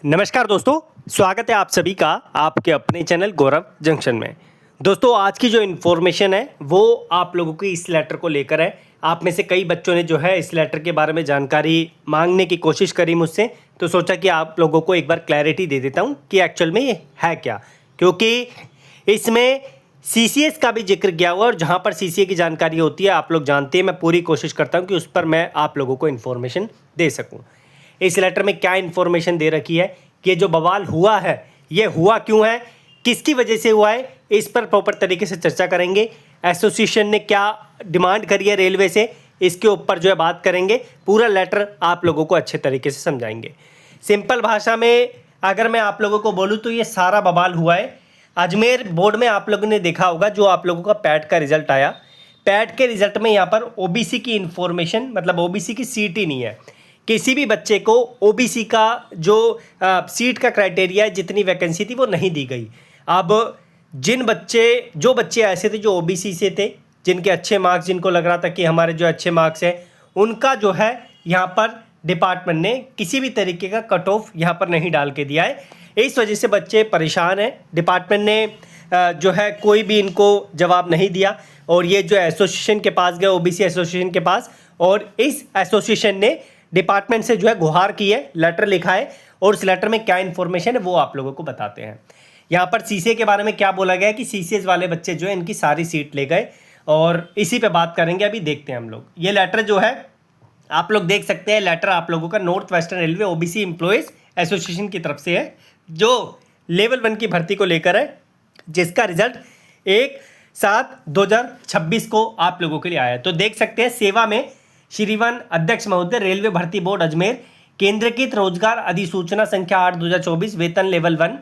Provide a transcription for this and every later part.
नमस्कार दोस्तों, स्वागत है आप सभी का आपके अपने चैनल गौरव जंक्शन में। दोस्तों आज की जो इन्फॉर्मेशन है वो आप लोगों की इस लेटर को लेकर है। आप में से कई बच्चों ने जो है इस लेटर के बारे में जानकारी मांगने की कोशिश करी मुझसे, तो सोचा कि आप लोगों को एक बार क्लैरिटी दे देता हूँ कि एक्चुअल में ये है क्या, क्योंकि इसमें CCS का भी जिक्र किया हुआ और जहाँ पर CCA की जानकारी होती है आप लोग जानते हैं, मैं पूरी कोशिश करता हूँ कि उस पर मैं आप लोगों को इन्फॉर्मेशन दे सकूँ। इस लेटर में क्या इन्फॉर्मेशन दे रखी है कि जो बवाल हुआ है ये हुआ क्यों है, किसकी वजह से हुआ है, इस पर प्रॉपर तरीके से चर्चा करेंगे। एसोसिएशन ने क्या डिमांड करी है रेलवे से, इसके ऊपर जो है बात करेंगे। पूरा लेटर आप लोगों को अच्छे तरीके से समझाएंगे। सिंपल भाषा में अगर मैं आप लोगों को बोलूँ तो ये सारा बवाल हुआ है अजमेर बोर्ड में। आप लोगों ने देखा होगा जो आप लोगों का पैट का रिजल्ट आया, पैट के रिजल्ट में यहाँ पर OBC की इन्फॉर्मेशन, मतलब OBC की सीट ही नहीं है। किसी भी बच्चे को OBC का जो सीट का क्राइटेरिया है, जितनी वैकेंसी थी वो नहीं दी गई। अब जो बच्चे ऐसे थे जो OBC से थे, जिनके अच्छे मार्क्स, जिनको लग रहा था कि हमारे जो अच्छे मार्क्स हैं, उनका जो है यहाँ पर डिपार्टमेंट ने किसी भी तरीके का कट ऑफ यहाँ पर नहीं डाल के दिया है। इस वजह से बच्चे परेशान हैं। डिपार्टमेंट ने जो है कोई भी इनको जवाब नहीं दिया और ये जो एसोसिएशन के पास गए, OBC एसोसिएशन के पास, और इस एसोसिएशन ने डिपार्टमेंट से जो है गुहार की है, लेटर लिखा है, और उस लेटर में क्या इन्फॉर्मेशन है वो आप लोगों को बताते हैं। यहाँ पर CCA के बारे में क्या बोला गया है कि CCS वाले बच्चे जो है इनकी सारी सीट ले गए, और इसी पे बात करेंगे। अभी देखते हैं हम लोग। ये लेटर जो है आप लोग देख सकते हैं, लेटर आप लोगों का north western railway OBC employees association की तरफ से है, जो लेवल 1 की भर्ती को लेकर है, जिसका रिजल्ट 1/7/2026 को आप लोगों के लिए आया है। तो देख सकते हैं, सेवा में श्रीमान अध्यक्ष महोदय, रेलवे भर्ती बोर्ड अजमेर, केंद्रीकृत रोजगार अधिसूचना संख्या 8/2024 वेतन लेवल 1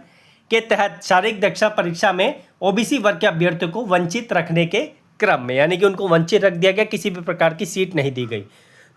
के तहत शारीरिक दक्षता परीक्षा में OBC वर्ग के अभ्यर्थियों को वंचित रखने के क्रम में, यानी कि उनको वंचित रख दिया गया, किसी भी प्रकार की सीट नहीं दी गई।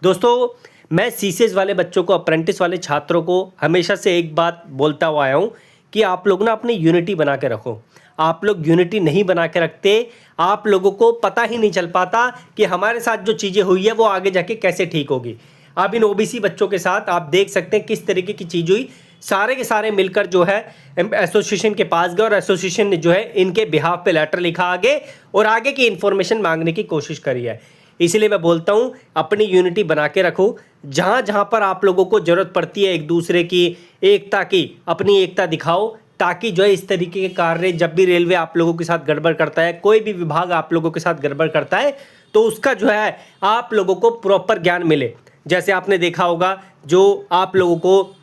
दोस्तों मैं CCS वाले बच्चों को, अप्रेंटिस वाले छात्रों को हमेशा से एक बात बोलता हुआ आया हूँ कि आप लोग ना अपनी यूनिटी बना के रखो। आप लोग यूनिटी नहीं बना के रखते, आप लोगों को पता ही नहीं चल पाता कि हमारे साथ जो चीज़ें हुई है वो आगे जाके कैसे ठीक होगी। अब इन OBC बच्चों के साथ आप देख सकते हैं किस तरीके की चीज़ हुई। सारे के सारे मिलकर जो है एसोसिएशन के पास गए और एसोसिएशन ने जो है इनके बिहाफ पे लेटर लिखा आगे, और आगे की इन्फॉर्मेशन मांगने की कोशिश करी है। इसलिए मैं बोलता हूँ अपनी यूनिटी बना के रखो। जहाँ जहाँ पर आप लोगों को ज़रूरत पड़ती है एक दूसरे की एकता की, अपनी एकता दिखाओ, ताकि जो है इस तरीके के कार्य, जब भी रेलवे आप लोगों के साथ गड़बड़ करता है, कोई भी विभाग आप लोगों के साथ गड़बड़ करता है, तो उसका जो है आप लोगों को प्रॉपर ज्ञान मिले। जैसे आपने देखा होगा जो आप लोगों को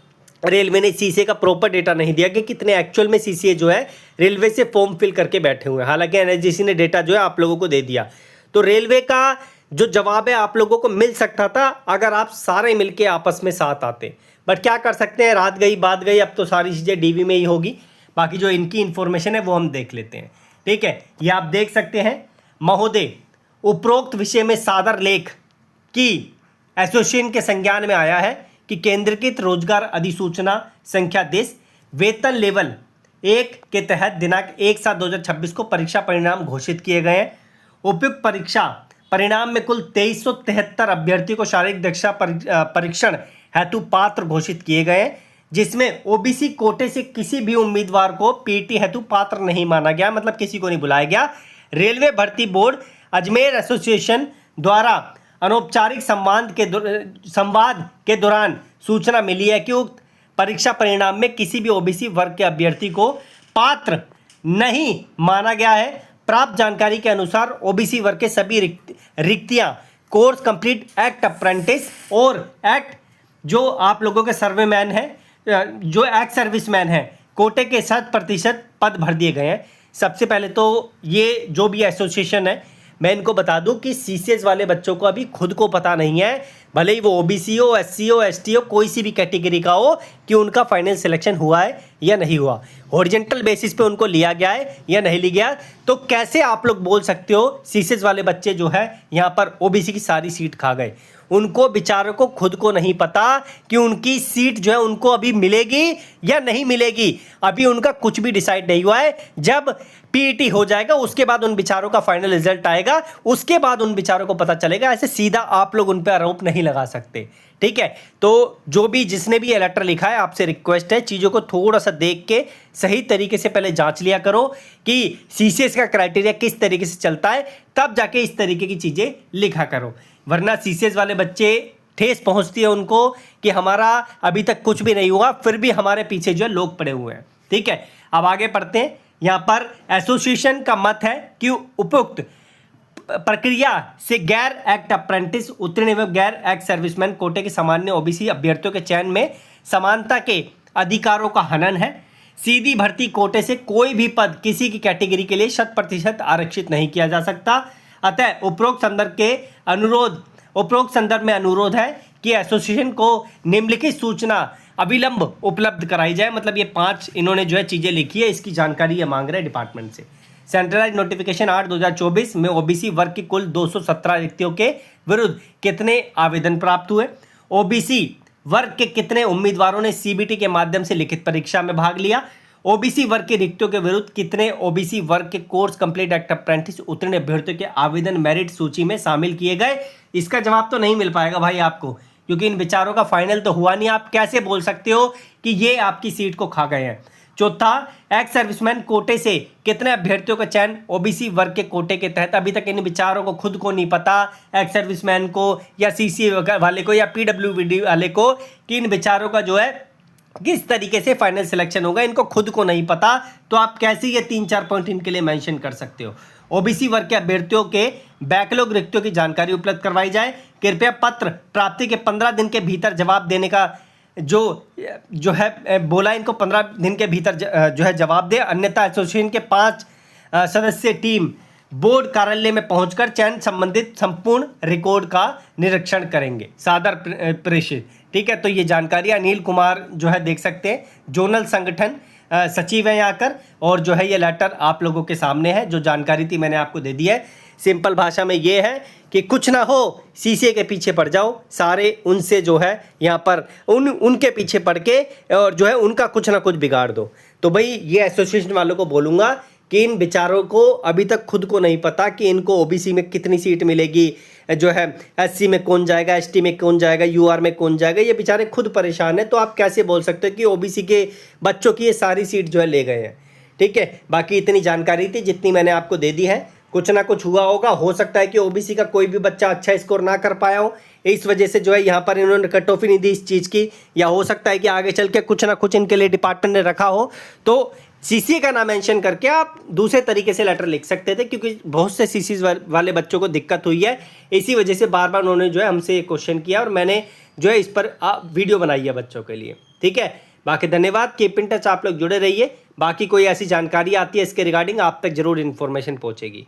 रेलवे ने CCA का प्रॉपर डेटा नहीं दिया कि कितने एक्चुअल में CCA जो है रेलवे से फॉर्म फिल करके बैठे हुए हैं, हालांकि NSDC ने डेटा जो है आप लोगों को दे दिया। तो रेलवे का जो जवाब है आप लोगों को मिल सकता था अगर आप सारे मिलके आपस में साथ आते, बट क्या कर सकते हैं, रात गई बात गई, अब तो सारी चीज़ें DV में ही होगी। बाकी जो इनकी इन्फॉर्मेशन है वो हम देख लेते हैं। ठीक है, ये आप देख सकते हैं, महोदय उपरोक्त विषय में सादर लेख की एसोसिएशन के संज्ञान में आया है कि केंद्रीकृत रोजगार अधिसूचना संख्या 10 वेतन लेवल 1 के तहत दिनांक 1/7/2026 को परीक्षा परिणाम घोषित किए गए हैं। उपयुक्त परीक्षा परिणाम में कुल 2373 अभ्यर्थियों को शारीरिक दक्षता परीक्षण हेतु पात्र घोषित किए गए, जिसमें OBC कोटे से किसी भी उम्मीदवार को PT हेतु पात्र नहीं माना गया, मतलब किसी को नहीं बुलाया गया। रेलवे भर्ती बोर्ड अजमेर एसोसिएशन द्वारा अनौपचारिक संवाद के दौरान सूचना मिली है कि उक्त परीक्षा परिणाम में किसी भी OBC वर्ग के अभ्यर्थी को पात्र नहीं माना गया है। प्राप्त जानकारी के अनुसार OBC वर्ग के सभी रिक्तियां कोर्स कंप्लीट एक्ट अप्रेंटिस और एक्ट जो आप लोगों के सर्वेमैन हैं, जो एक्स सर्विसमैन हैं, कोटे के 100% पद भर दिए गए हैं। सबसे पहले तो ये जो भी एसोसिएशन है, मैं इनको बता दूं कि CCS वाले बच्चों को अभी खुद को पता नहीं है, भले ही वो OBC हो, SC हो, ST हो, कोई सी भी कैटेगरी का हो, कि उनका फाइनल सिलेक्शन हुआ है या नहीं हुआ, हॉरिजॉन्टल बेसिस पे उनको लिया गया है या नहीं लिया गया। तो कैसे आप लोग बोल सकते हो CCS वाले बच्चे जो है यहाँ पर OBC की सारी सीट खा गए। उनको बेचारों को खुद को नहीं पता कि उनकी सीट जो है उनको अभी मिलेगी या नहीं मिलेगी। अभी उनका कुछ भी डिसाइड नहीं हुआ है। जब पीईटी हो जाएगा उसके बाद उन बेचारों का फाइनल रिजल्ट आएगा, उसके बाद उन बेचारों को पता चलेगा। ऐसे सीधा आप लोग उन पर आरोप नहीं लगा सकते, ठीक है। तो जो भी जिसने भी ये लेटर लिखा है, आपसे रिक्वेस्ट है चीज़ों को थोड़ा सा देख के सही तरीके से पहले जांच लिया करो कि सीसीएस का क्राइटेरिया किस तरीके से चलता है, तब जाके इस तरीके की चीज़ें लिखा करो। वरना सीसीएस वाले बच्चे ठेस पहुंचती है उनको कि हमारा अभी तक कुछ भी नहीं हुआ, फिर भी हमारे पीछे जो है लोग पड़े हुए हैं, ठीक है। अब आगे पढ़ते हैं। यहाँ पर एसोसिएशन का मत है कि उपयुक्त प्रक्रिया से गैर एक्ट अप्रेंटिस उत्तीर्ण एवं गैर एक्ट सर्विसमैन कोटे के सामान्य ओबीसी अभ्यर्थियों के चयन में समानता के अधिकारों का हनन है। सीधी भर्ती कोटे से कोई भी पद किसी की कैटेगरी के लिए 100% आरक्षित नहीं किया जा सकता। अतः उपरोक्त संदर्भ में अनुरोध है कि एसोसिएशन को निम्नलिखित सूचना अविलंब उपलब्ध कराई जाए। मतलब ये 5 इन्होंने जो है चीज़ें लिखी है, इसकी जानकारी ये मांग रहे हैं डिपार्टमेंट से। सेंट्रलाइज नोटिफिकेशन 8/2024 में ओबीसी वर्ग की कुल 217 रिक्तियों के विरुद्ध कितने आवेदन प्राप्त हुए? ओबीसी वर्ग के कितने उम्मीदवारों ने सीबीटी के माध्यम से लिखित परीक्षा में भाग लिया? ओबीसी वर्ग की रिक्तियों के विरुद्ध कितने ओबीसी वर्ग के कोर्स कंप्लीट एक्ट अप्रेंटिस उत्तीर्ण अभ्यर्थियों के आवेदन मेरिट सूची में शामिल किए गए? इसका जवाब तो नहीं मिल पाएगा भाई आपको, क्योंकि इन बेचारों का फाइनल तो हुआ नहीं। आप कैसे बोल सकते हो कि ये आपकी सीट को खा गए हैं? चौथा, एक्स सर्विसमैन कोटे से कितने अभ्यर्थियों का चयन ओबीसी वर्ग के कोटे के तहत? अभी तक इन बेचारों को खुद को नहीं पता, एक्स सर्विसमैन को या सीसी वाले को या पीडब्ल्यूडी वाले को, कि इन बेचारों का जो है किस तरीके से फाइनल सिलेक्शन होगा, इनको खुद को नहीं पता। तो आप कैसे ये 3-4 पॉइंट इनके लिए मेंशन कर सकते हो? ओबीसी वर्ग के अभ्यर्थियों के बैकलॉग रिक्तियों की जानकारी उपलब्ध करवाई जाए। कृपया पत्र प्राप्ति के 15 दिन के भीतर जवाब देने का जो है बोला, इनको 15 दिन के भीतर जो है जवाब दे, अन्यथा एसोसिएशन के 5 सदस्यीय टीम बोर्ड कार्यालय में पहुंचकर चयन संबंधित संपूर्ण रिकॉर्ड का निरीक्षण करेंगे। सादर प्रेषित, ठीक है। तो ये जानकारी अनिल कुमार जो है देख सकते हैं, जोनल संगठन सचिव है यहाँ कर, और जो है ये लेटर आप लोगों के सामने है। जो जानकारी थी मैंने आपको दे दी है। सिंपल भाषा में ये है कि कुछ ना हो सीसीए के पीछे पड़ जाओ, सारे उनसे जो है यहाँ पर उनके पीछे पड़ के और जो है उनका कुछ ना कुछ बिगाड़ दो। तो भाई ये एसोसिएशन वालों को बोलूँगा कि इन बेचारों को अभी तक खुद को नहीं पता कि इनको ओबीसी में कितनी सीट मिलेगी, जो है एससी में कौन जाएगा, एसटी में कौन जाएगा, यूआर में कौन जाएगा। ये बेचारे खुद परेशान है। तो आप कैसे बोल सकते हो कि ओबीसी के बच्चों की ये सारी सीट जो है ले गए हैं, ठीक है। बाकी इतनी जानकारी थी जितनी मैंने आपको दे दी है। कुछ ना कुछ हुआ होगा, हो सकता है कि ओबीसी का कोई भी बच्चा अच्छा स्कोर ना कर पाया हो, इस वजह से जो है यहाँ पर इन्होंने कट ऑफ ही नहीं दी इस चीज़ की, या हो सकता है कि आगे चल के कुछ ना कुछ इनके लिए डिपार्टमेंट ने रखा हो। तो सीसी का नाम मेंशन करके आप दूसरे तरीके से लेटर लिख सकते थे, क्योंकि बहुत से सीसी वाले बच्चों को दिक्कत हुई है। इसी वजह से बार बार उन्होंने जो है हमसे क्वेश्चन किया और मैंने जो है इस पर वीडियो बनाई है बच्चों के लिए, ठीक है। बाकी धन्यवाद, कीप इन टच, आप लोग जुड़े रहिए। बाकी कोई ऐसी जानकारी आती है इसके रिगार्डिंग आप तक जरूर इन्फॉर्मेशन पहुँचेगी।